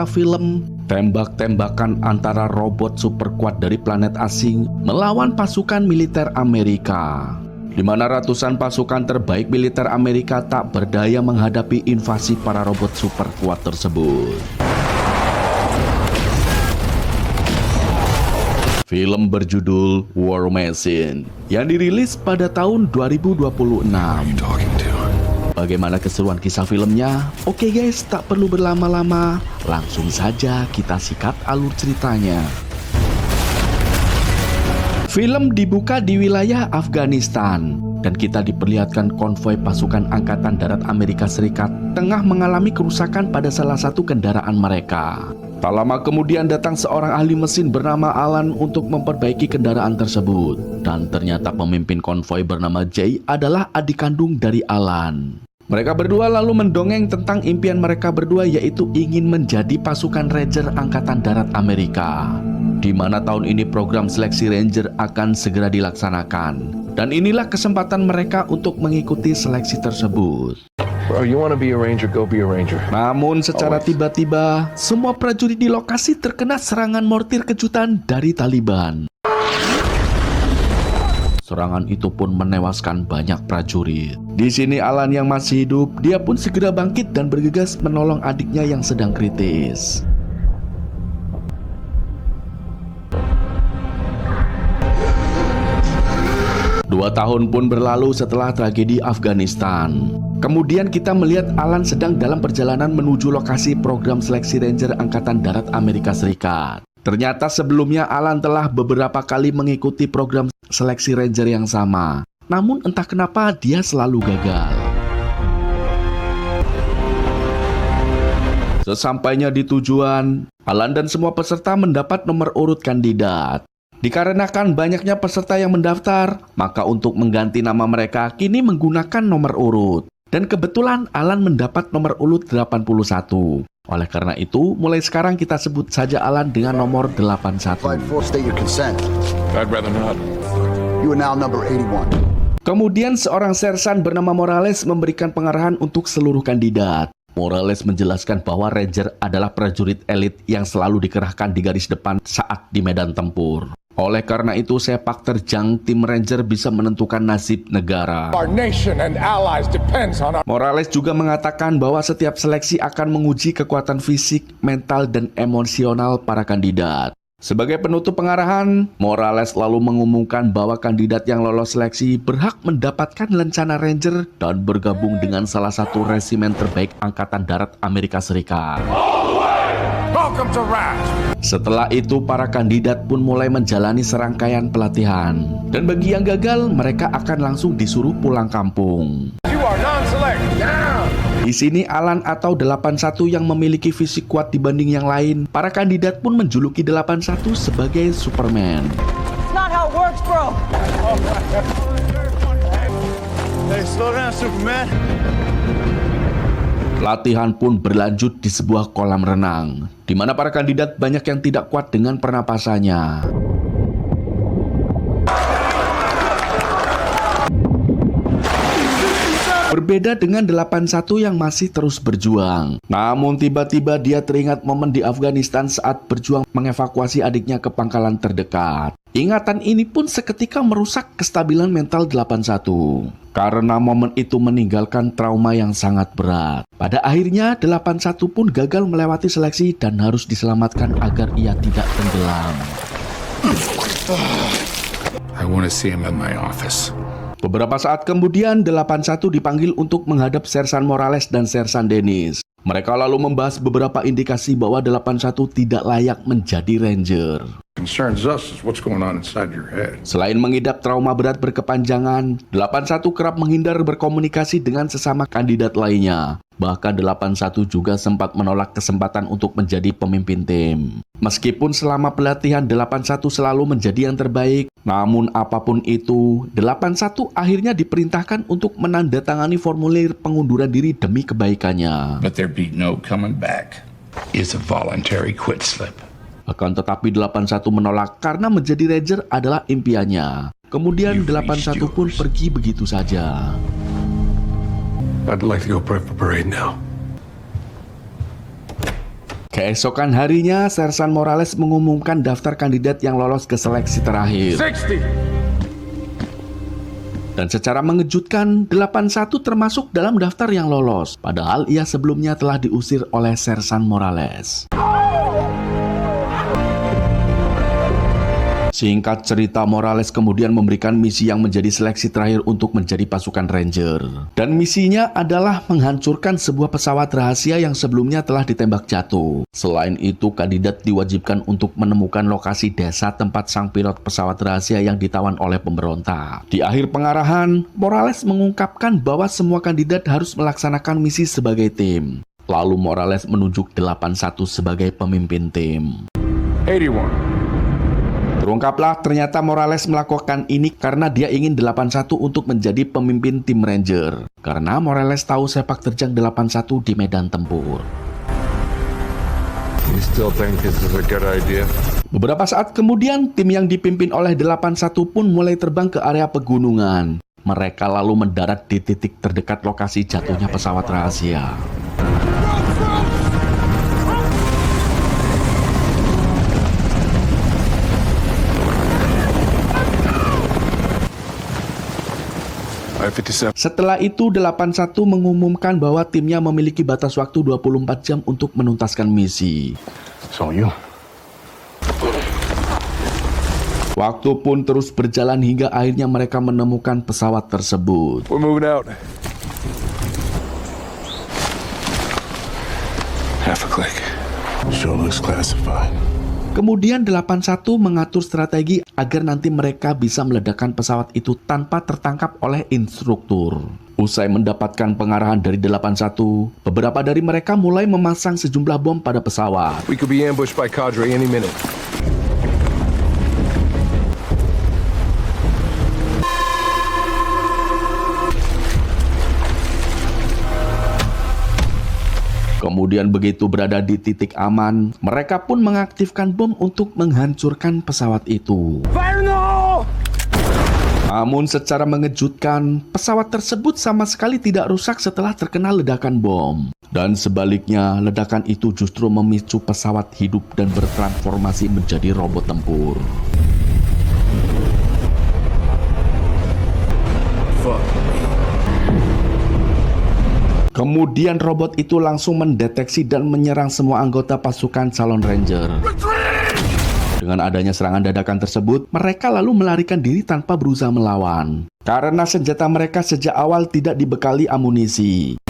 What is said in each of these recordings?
film tembak-tembakan antara robot super kuat dari planet asing melawan pasukan militer Amerika, di mana ratusan pasukan terbaik militer Amerika tak berdaya menghadapi invasi para robot super kuat tersebut. Film berjudul War Machine yang dirilis pada tahun 2026. Bagaimana keseruan kisah filmnya? Oke guys, tak perlu berlama-lama, langsung saja kita sikat alur ceritanya. Film dibuka di wilayah Afghanistan dan kita diperlihatkan konvoi pasukan Angkatan Darat Amerika Serikat tengah mengalami kerusakan pada salah satu kendaraan mereka. Tak lama kemudian datang seorang ahli mesin bernama Alan untuk memperbaiki kendaraan tersebut. Dan ternyata pemimpin konvoi bernama Jay adalah adik kandung dari Alan. Mereka berdua lalu mendongeng tentang impian mereka berdua, yaitu ingin menjadi pasukan Ranger Angkatan Darat Amerika, di mana tahun ini program seleksi Ranger akan segera dilaksanakan. Dan inilah kesempatan mereka untuk mengikuti seleksi tersebut. Bro, you wanna be a ranger, go be a ranger. Namun secara tiba-tiba, semua prajurit di lokasi terkena serangan mortir kejutan dari Taliban. Serangan itu pun menewaskan banyak prajurit. Di sini Alan yang masih hidup, dia pun segera bangkit dan bergegas menolong adiknya yang sedang kritis. Dua tahun pun berlalu setelah tragedi Afghanistan. Kemudian kita melihat Alan sedang dalam perjalanan menuju lokasi program seleksi Ranger Angkatan Darat Amerika Serikat. Ternyata sebelumnya Alan telah beberapa kali mengikuti program seleksi Ranger yang sama. Namun entah kenapa dia selalu gagal. Sesampainya di tujuan, Alan dan semua peserta mendapat nomor urut kandidat. Dikarenakan banyaknya peserta yang mendaftar, maka untuk mengganti nama mereka kini menggunakan nomor urut. Dan kebetulan Alan mendapat nomor urut 81. Oleh karena itu, mulai sekarang kita sebut saja Alan dengan nomor 81. Kemudian seorang sersan bernama Morales memberikan pengarahan untuk seluruh kandidat. Morales menjelaskan bahwa Ranger adalah prajurit elit yang selalu dikerahkan di garis depan saat di medan tempur. Oleh karena itu, sepak terjang tim Ranger bisa menentukan nasib negara. Morales juga mengatakan bahwa setiap seleksi akan menguji kekuatan fisik, mental, dan emosional para kandidat. Sebagai penutup pengarahan, Morales lalu mengumumkan bahwa kandidat yang lolos seleksi berhak mendapatkan lencana Ranger dan bergabung dengan salah satu resimen terbaik Angkatan Darat Amerika Serikat. Setelah itu, para kandidat pun mulai menjalani serangkaian pelatihan. Dan bagi yang gagal, mereka akan langsung disuruh pulang kampung. Di sini Alan atau 81 yang memiliki fisik kuat dibanding yang lain. Para kandidat pun menjuluki 81 sebagai Superman. Latihan pun berlanjut di sebuah kolam renang, di mana para kandidat banyak yang tidak kuat dengan pernapasannya. Berbeda dengan 81 yang masih terus berjuang. Namun tiba-tiba dia teringat momen di Afghanistan saat berjuang mengevakuasi adiknya ke pangkalan terdekat. Ingatan ini pun seketika merusak kestabilan mental 81. Karena momen itu meninggalkan trauma yang sangat berat. Pada akhirnya 81 pun gagal melewati seleksi dan harus diselamatkan agar ia tidak tenggelam. I want to see him in my office. Beberapa saat kemudian 81 dipanggil untuk menghadap Sersan Morales dan Sersan Dennis. Mereka lalu membahas beberapa indikasi bahwa 81 tidak layak menjadi Ranger. Concerns us is what's going on inside your head. Selain mengidap trauma berat berkepanjangan, 81 kerap menghindar berkomunikasi dengan sesama kandidat lainnya. Bahkan 81 juga sempat menolak kesempatan untuk menjadi pemimpin tim. Meskipun selama pelatihan 81 selalu menjadi yang terbaik, namun apapun itu, 81 akhirnya diperintahkan untuk menandatangani formulir pengunduran diri demi kebaikannya. But there be no coming back. It's a voluntary quit slip. Akan tetapi 81 menolak karena menjadi Ranger adalah impiannya. Kemudian 81 pun pergi begitu saja. I'd like to go prep for parade now. Keesokan harinya, Sersan Morales mengumumkan daftar kandidat yang lolos ke seleksi terakhir. 60! Dan secara mengejutkan, 81 termasuk dalam daftar yang lolos. Padahal ia sebelumnya telah diusir oleh Sersan Morales. Singkat cerita, Morales kemudian memberikan misi yang menjadi seleksi terakhir untuk menjadi pasukan Ranger. Dan misinya adalah menghancurkan sebuah pesawat rahasia yang sebelumnya telah ditembak jatuh. Selain itu, kandidat diwajibkan untuk menemukan lokasi desa tempat sang pilot pesawat rahasia yang ditawan oleh pemberontak. Di akhir pengarahan, Morales mengungkapkan bahwa semua kandidat harus melaksanakan misi sebagai tim. Lalu Morales menunjuk 81 sebagai pemimpin tim. 81. Terungkaplah ternyata Morales melakukan ini karena dia ingin 81 untuk menjadi pemimpin tim Ranger. Karena Morales tahu sepak terjang 81 di medan tempur. You still think this is a good idea? Beberapa saat kemudian, tim yang dipimpin oleh 81 pun mulai terbang ke area pegunungan. Mereka lalu mendarat di titik terdekat lokasi jatuhnya pesawat rahasia. Setelah itu, 81 mengumumkan bahwa timnya memiliki batas waktu 24 jam untuk menuntaskan misi. So you. Waktu pun terus berjalan hingga akhirnya mereka menemukan pesawat tersebut. We're moving out. Half a click. Sure looks classified. Kemudian 81 mengatur strategi agar nanti mereka bisa meledakkan pesawat itu tanpa tertangkap oleh instruktur. Usai mendapatkan pengarahan dari 81, beberapa dari mereka mulai memasang sejumlah bom pada pesawat. We could be ambushed by cadre any minute. Kemudian begitu berada di titik aman, mereka pun mengaktifkan bom untuk menghancurkan pesawat itu. Namun secara mengejutkan, pesawat tersebut sama sekali tidak rusak setelah terkena ledakan bom. Dan sebaliknya, ledakan itu justru memicu pesawat hidup dan bertransformasi menjadi robot tempur. Kemudian robot itu langsung mendeteksi dan menyerang semua anggota pasukan Salon Ranger. Dengan adanya serangan dadakan tersebut, mereka lalu melarikan diri tanpa berusaha melawan. Karena senjata mereka sejak awal tidak dibekali amunisi.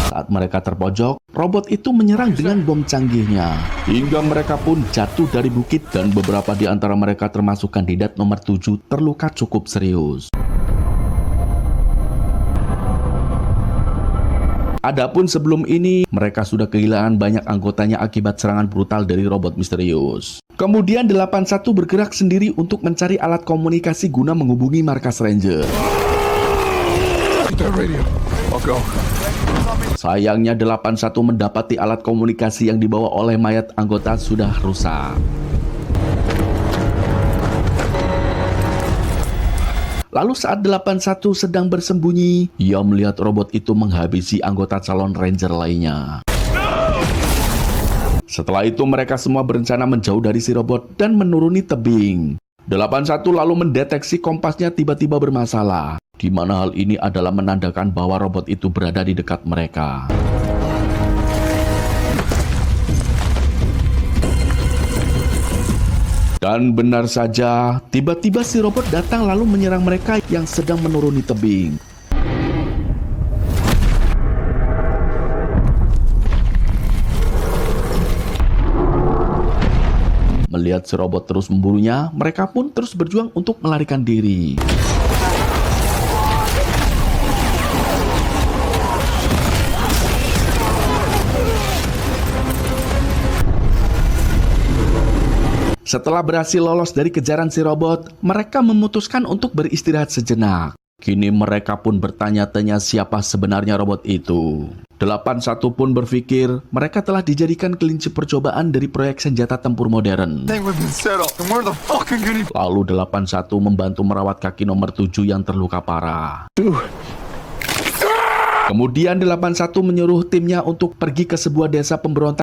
Saat mereka terpojok, robot itu menyerang dengan bom canggihnya. Hingga mereka pun jatuh dari bukit dan beberapa di antara mereka termasuk kandidat nomor 7 terluka cukup serius. Adapun sebelum ini, mereka sudah kehilangan banyak anggotanya akibat serangan brutal dari robot misterius. Kemudian 81 bergerak sendiri untuk mencari alat komunikasi guna menghubungi markas Ranger. Sayangnya 81 mendapati alat komunikasi yang dibawa oleh mayat anggota sudah rusak. Lalu saat 81 sedang bersembunyi, ia melihat robot itu menghabisi anggota calon Ranger lainnya. Setelah itu mereka semua berencana menjauh dari si robot dan menuruni tebing. 81 lalu mendeteksi kompasnya tiba-tiba bermasalah, di mana hal ini adalah menandakan bahwa robot itu berada di dekat mereka. Dan benar saja, tiba-tiba si robot datang lalu menyerang mereka yang sedang menuruni tebing. Melihat si robot terus memburunya, mereka pun terus berjuang untuk melarikan diri. Setelah berhasil lolos dari kejaran si robot, mereka memutuskan untuk beristirahat sejenak. Kini mereka pun bertanya-tanya siapa sebenarnya robot itu. 81 pun berpikir mereka telah dijadikan kelinci percobaan dari proyek senjata tempur modern. Lalu 81 membantu merawat kaki nomor 7 yang terluka parah. Kemudian 81 menyuruh timnya untuk pergi ke sebuah desa pemberontak